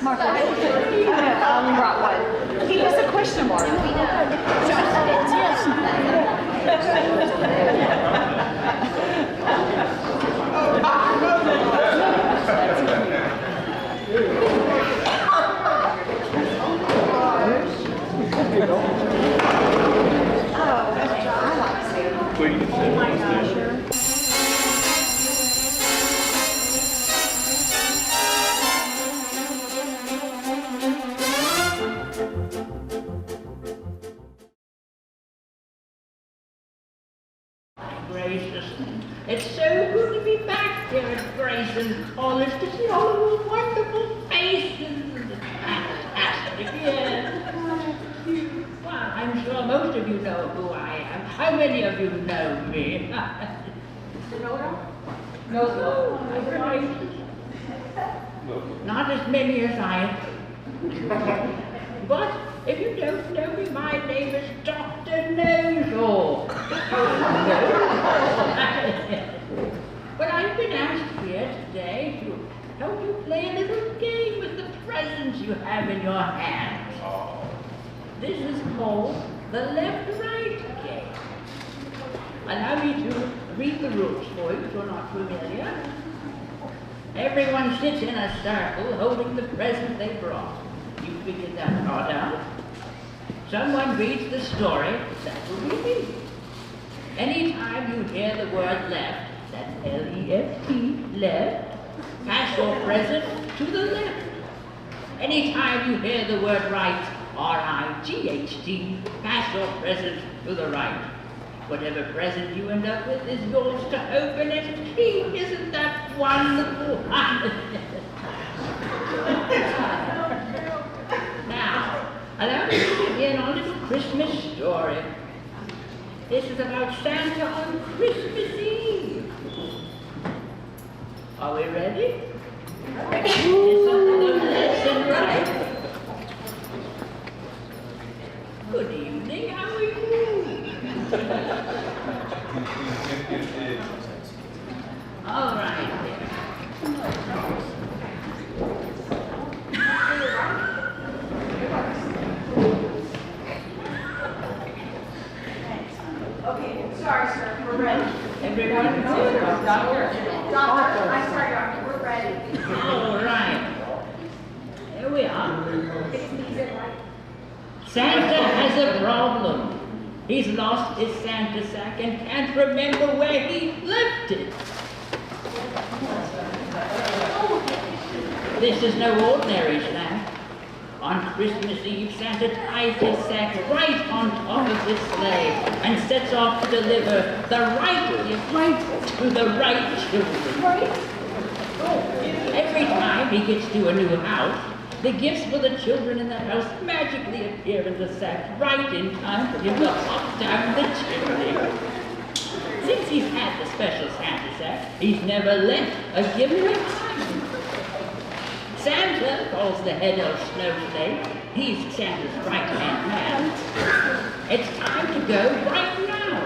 Mark, brought one. He was a question mark. Grayson, it's so good to be back here at Grayson College to see all of those wonderful faces. Fantastic, yes. Well, I'm sure most of you know who I am. How many of you know me? No. Not as many as I think. But if you don't know me, my name is Dr. Know-It-All. But I've been asked here today to help you play a little game with the presents you have in your hands. This is called the left-right game. Allow me to read the rules for you if you're not familiar. Everyone sits in a circle holding the present they brought. You figured that part out. Someone reads the story, that will be me. Anytime you hear the word left, that's L-E-F-T, left, pass your present to the left. Anytime you hear the word right, R-I-G-H-T, pass your present to the right. Whatever present you end up with is yours to open and keep. Isn't that wonderful? Now, allow me to begin our little Christmas story. This is about Santa on Christmas Eve. Are we ready? Listen to the lesson, right? Good evening, how are you? All right, dear. Okay, sorry, sir. We're ready. Everyone, Doctor, I'm sorry, Doctor. We're ready. all right. Here we are. Santa has a problem. He's lost his Santa sack and can't remember where he left it. This is no ordinary sack. On Christmas Eve, Santa ties his sack right on top of his sleigh and sets off to deliver the right gift to the right children. Every time he gets to a new house, the gifts for the children in the house magically appear in the sack right in time for him to hop down the chimney. Since he's had the special Santa sack, he's never lent a gift behind. Santa calls the head elf Snowflake. He's Santa's right-hand man. It's time to go right now.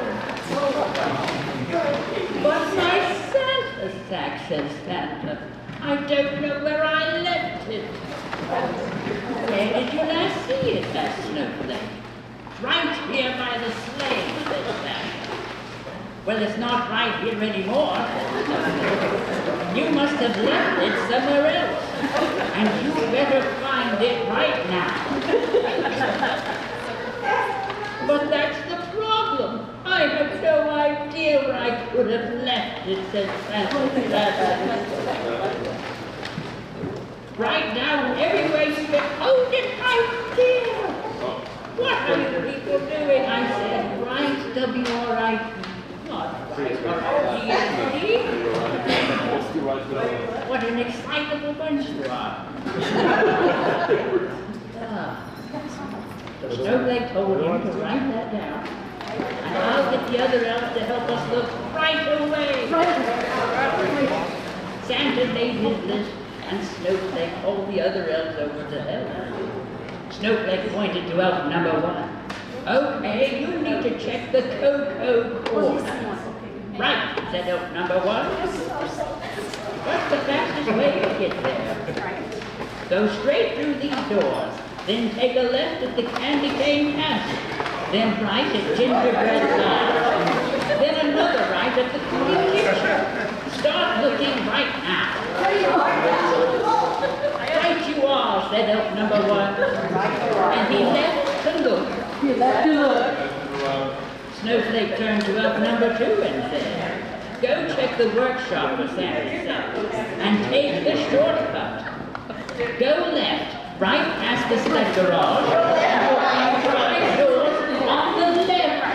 But my Santa sack, says Santa. I don't know where I left it. Where did you last see it, asked Snowflake? Right here by the sleigh, said Santa. Well, it's not right here anymore. You must have left it somewhere else. And you better find it right now. But that's the problem. I have no idea where I could have left it, said Santa. Right now, everywhere you look, hold it right there. What are you people doing? I said, right, W-R-I-T. Not right, R-O-G-S-T. What an excitable bunch you are. So Snowflake told him to write that down. And I'll get the other elves to help us look right away. Santa made his list, and Snowflake called the other elves over to help. Snowflake pointed to elf number 1. Okay, you need to check the cocoa corner. Right, said elf number 1. What's the fastest way to get there? Go straight through these doors, then take a left at the candy cane passage, then right at gingerbread lodge, then another right at the cooking kitchen. Start looking right now. Right you are, said elf number 1, and he left to look. Snowflake turned to elf number 2 and said, go check the workshop for Santa's set, and take the shortcut. Go left, right past the sled garage, and open 5 doors on the left.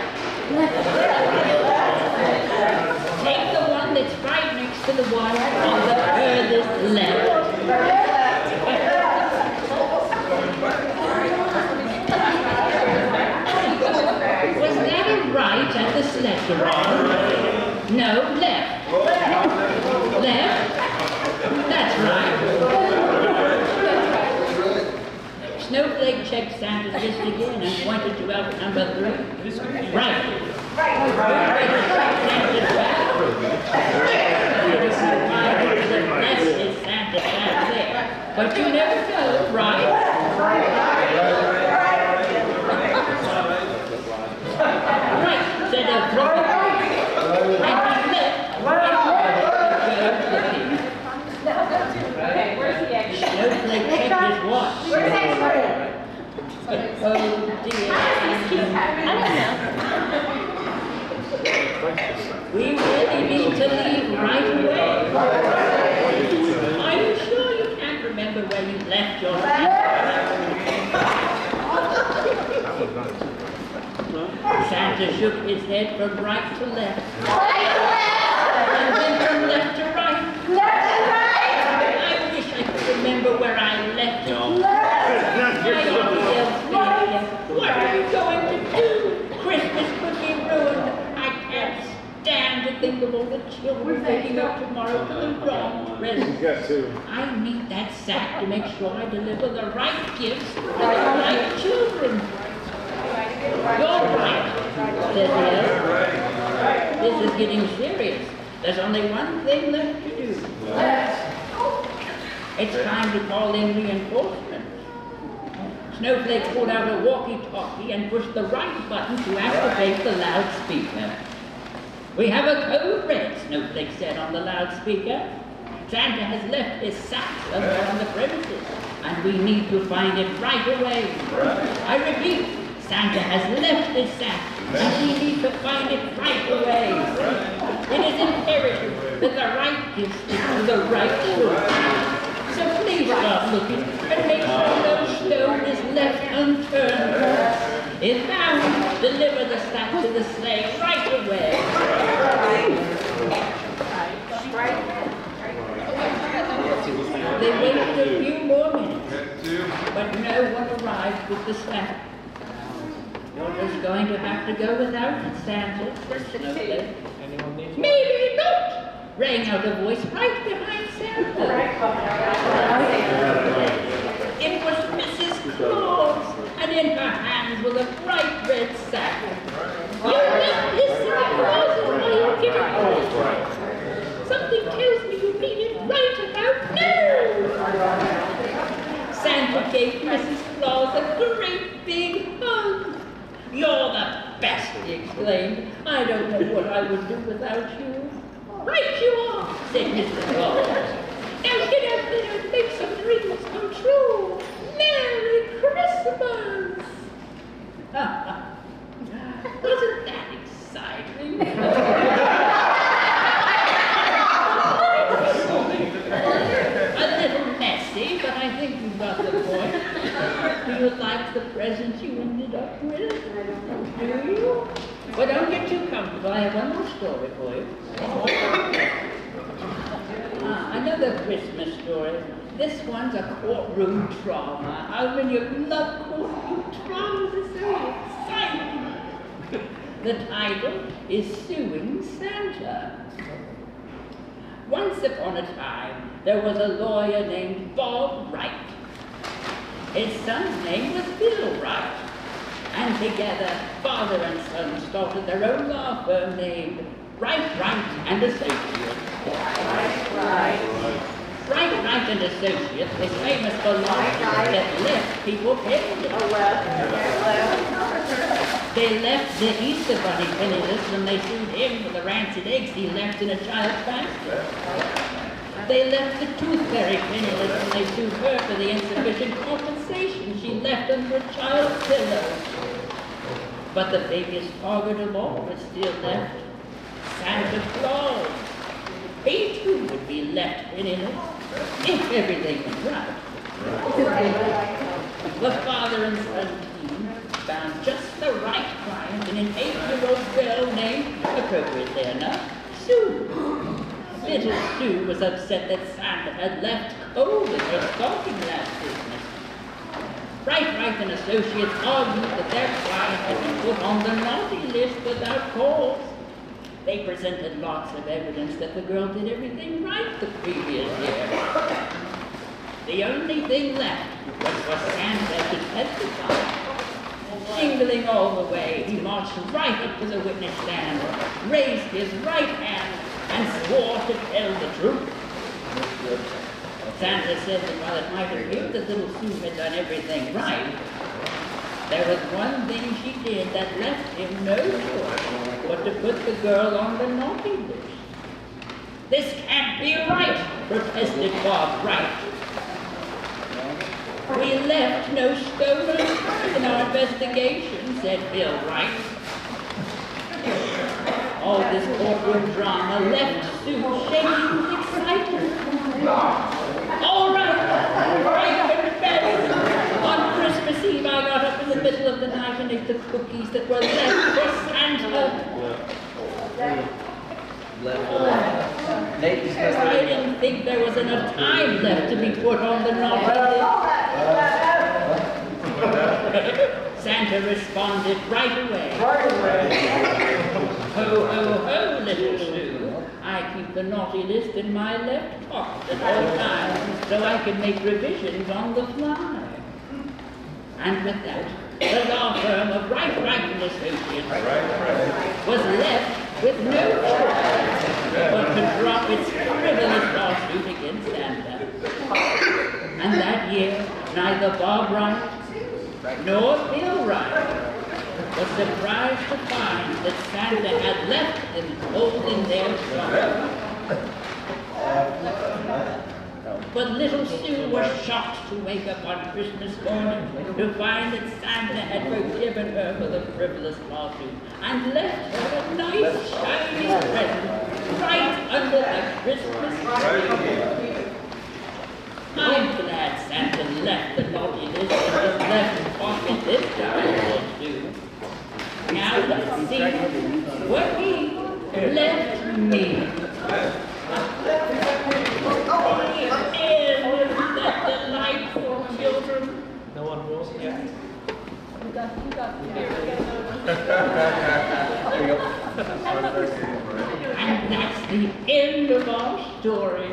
Take the one that's right next to the one on the furthest left. Was that a right at the sled garage? No, left. Left? That's right. Snowflake checked Santa's list again and pointed to elf number 3. Right. Santa's bathroom. Bless his Santa back there. But you never know, right? Right, said elf number 3. And he left. Okay, where's the egg? Snowflake checked his watch. Where's the egg? Oh dear. I don't know. We really need to leave right away. Are you sure you can't remember where you left your Santa shook his head from right to left. And then from left to right. I wish I could remember where I left it. What are you going to do? Christmas cookie ruined. I can't stand to think of all the children waking up tomorrow to the wrong presents. I need that sack to make sure I deliver the right gifts to the right children. You're right, said the elf. This is getting serious. There's only one thing left to do. It's time to call in reinforcements. Snowflake pulled out a walkie-talkie and pushed the right button to activate the loudspeaker. We have a code red, Snowflake said on the loudspeaker. Santa has left his sack somewhere on the premises, and we need to find it right away. I repeat, Santa has left his sack, and we need to find it right away. It is imperative that the right gifts stick to the right children. So please start looking and make sure no stone is left unturned. If found, deliver the sack to the sleigh right away. They waited a few more minutes, but no one arrived with the sack. You're just going to have to go without it, Santa, said Snowflake. Maybe not, rang out a voice right behind Santa. It was Mrs. Claus, and in her hands was a bright red sack. You left this Santa Claus, are you kidding me? Something tells me you need it right about now. Santa gave Mrs. Claus a great big hug. You're the best, he exclaimed. I don't know what I would do without you. Right you are, said Mrs. Claus. Now get out there and make some dreams come true. Merry Christmas! Wasn't that exciting? A little messy, but I think you got the point. Do you like the present you ended up with? Do you? Well, don't get too comfortable. I have one more story for you. Another Christmas story. This one's a courtroom drama. How many of you love courtroom dramas? It's so exciting. The title is Suing Santa. Once upon a time, there was a lawyer named Bob Wright. His son's name was Bill Wright. And together, father and son started their own law firm named Wright and Associates. Bright Knight and Associates was famous for lodgings that left people penniless. They left the Easter Bunny penniless when they sued him for the rancid eggs he left in a child's basket. They left the Tooth Fairy penniless when they sued her for the insufficient compensation she left under a child's pillow. But the biggest target of all was still left, Santa Claus. He too would be left penniless if everything was right. The father and son team found just the right client in an 8-year-old girl named, appropriately enough, Sue. Little Sue was upset that Santa had left cold in her stocking last Christmas. Bright and Associates argued that their client had been put on the naughty list without cause. They presented lots of evidence that the girl did everything right the previous year. The only thing left was for Santa to testify. Jingling all the way, he marched right up to the witness stand, raised his right hand, and swore to tell the truth. Santa said that while it might appear that little Sue had done everything right, there was one thing she did that left him no choice but to put the girl on the naughty list. This can't be right, protested Bob Wright. We left no stone unturned in our investigation, said Bill Wright. All this courtroom drama left Sue shaking with excitement. All right, confess. On Christmas Eve, I got up in the middle of the night and ate the cookies that were left for Santa. I didn't think there was enough time left to be put on the naughty list. Santa responded right away. Ho, ho, ho, little Sue. I keep the naughty list in my left pocket at all times so I can make revisions on the fly. And with that, the law firm of Bright and Associates was left with no choice but to drop its frivolous lawsuit against Santa. And that year, neither Bob Wright nor Bill Wright was surprised to find that Santa had left them cold in their trunk. But little Sue was shocked to wake up on Christmas morning to find that Santa had forgiven her for the frivolous lawsuit and left her a nice shiny present right under the Christmas tree. I'm glad Santa left the naughty list in his left pocket this time, little Sue. Now let's see what he left me. That delightful children. No one rules yet. You got here. There you go. And that's the end of our story.